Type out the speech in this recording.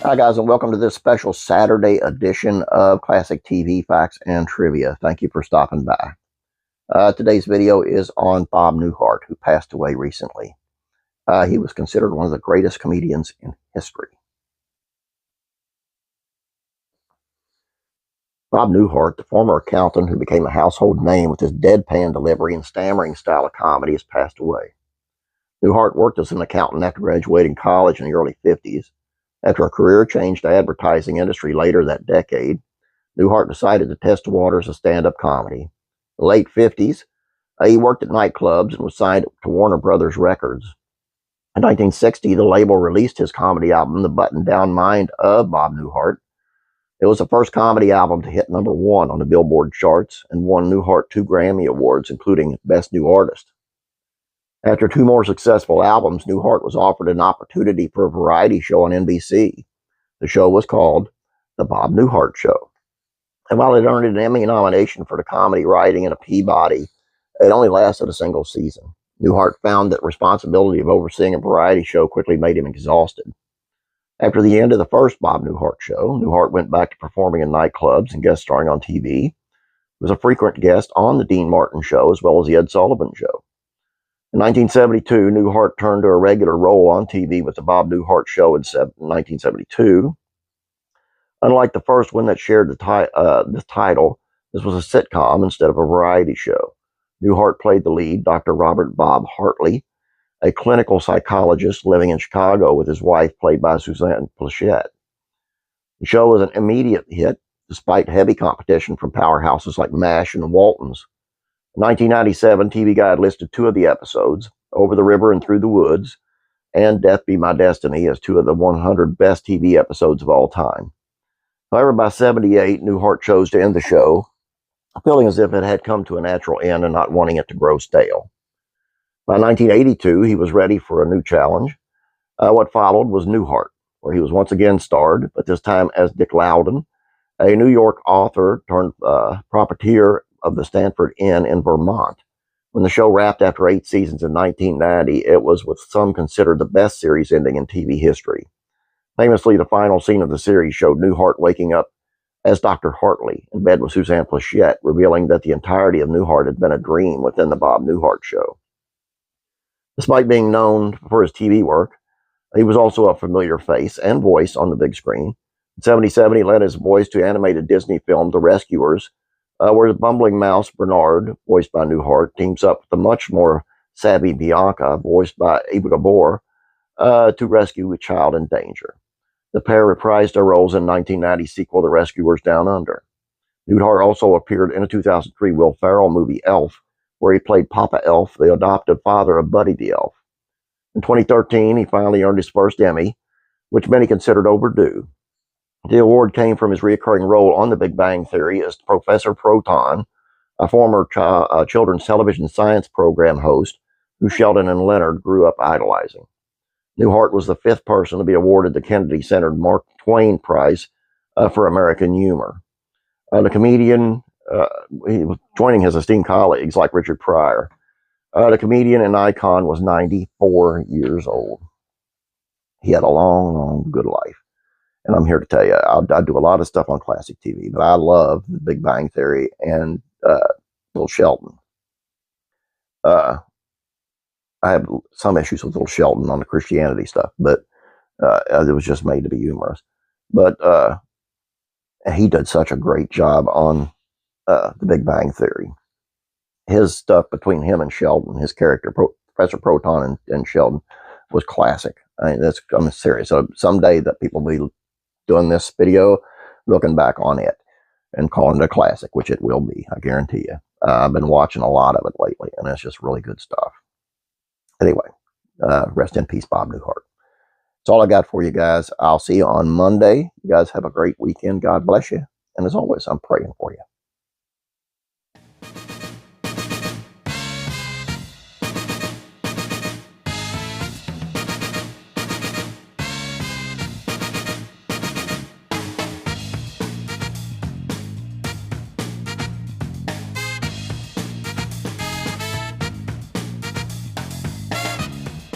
Hi guys, and welcome to this special Saturday edition of Classic TV Facts and Trivia. Thank you for stopping by. Today's video is on Bob Newhart, who passed away recently. He was considered one of the greatest comedians in history. Bob Newhart, the former accountant who became a household name with his deadpan delivery and stammering style of comedy, has passed away. Newhart worked as an accountant after graduating college in the early 50s. After a career change to advertising industry later that decade, Newhart decided to test the waters of stand-up comedy. In the late 50s, he worked at nightclubs and was signed to Warner Brothers Records. In 1960, the label released his comedy album, The Button-Down Mind of Bob Newhart. It was the first comedy album to hit #1 on the Billboard charts and won Newhart 2 Grammy Awards, including Best New Artist. After 2 more successful albums, Newhart was offered an opportunity for a variety show on NBC. The show was called The Bob Newhart Show. And while it earned an Emmy nomination for the comedy writing and a Peabody, it only lasted a single season. Newhart found that responsibility of overseeing a variety show quickly made him exhausted. After the end of the first Bob Newhart show, Newhart went back to performing in nightclubs and guest starring on TV. He was a frequent guest on The Dean Martin Show as well as The Ed Sullivan Show. In 1972, Newhart turned to a regular role on TV with The Bob Newhart Show in 1972. Unlike the first one that shared the title, this was a sitcom instead of a variety show. Newhart played the lead, Dr. Robert Bob Hartley, a clinical psychologist living in Chicago with his wife, played by Suzanne Pleshette. The show was an immediate hit, despite heavy competition from powerhouses like MASH and Waltons. In 1997, TV Guide listed 2 of the episodes, Over the River and Through the Woods, and Death Be My Destiny, as 2 of the 100 best TV episodes of all time. However, by 1978, Newhart chose to end the show, feeling as if it had come to a natural end and not wanting it to grow stale. By 1982, he was ready for a new challenge. What followed was Newhart, where he was once again starred, but this time as Dick Loudon, a New York author turned proprietor of the Stanford Inn in Vermont. When the show wrapped after 8 seasons in 1990, it was what some considered the best series ending in TV history. Famously, the final scene of the series showed Newhart waking up as Dr. Hartley in bed with Suzanne Pleshette, revealing that the entirety of Newhart had been a dream within the Bob Newhart Show. Despite being known for his TV work, he was also a familiar face and voice on the big screen. In 1977, he lent his voice to animated Disney film The Rescuers, where the bumbling mouse Bernard, voiced by Newhart, teams up with the much more savvy Bianca, voiced by Eva Gabor, to rescue a child in danger. The pair reprised their roles in 1990 sequel The Rescuers Down Under. Newhart also appeared in a 2003 Will Ferrell movie Elf, where he played Papa Elf, the adoptive father of Buddy the Elf. In 2013, he finally earned his first Emmy, which many considered overdue. The award came from his recurring role on The Big Bang Theory as Professor Proton, a former children's television science program host who Sheldon and Leonard grew up idolizing. Newhart was the 5th person to be awarded the Kennedy-centered Mark Twain Prize for American humor. The comedian, he was joining his esteemed colleagues like Richard Pryor. The comedian and icon was 94 years old. He had a long, long, good life. And I'm here to tell you, I do a lot of stuff on classic TV, but I love The Big Bang Theory and Little Sheldon. I have some issues with Little Sheldon on the Christianity stuff, but it was just made to be humorous. But he did such a great job on The Big Bang Theory. His stuff between him and Sheldon, his character, Professor Proton and Sheldon, was classic. I'm serious. So someday that people will be doing this video, looking back on it and calling it a classic, which it will be, I guarantee you. I've been watching a lot of it lately, and it's just really good stuff. Anyway, rest in peace, Bob Newhart. That's all I got for you guys. I'll see you on Monday. You guys have a great weekend. God bless you. And as always, I'm praying for you.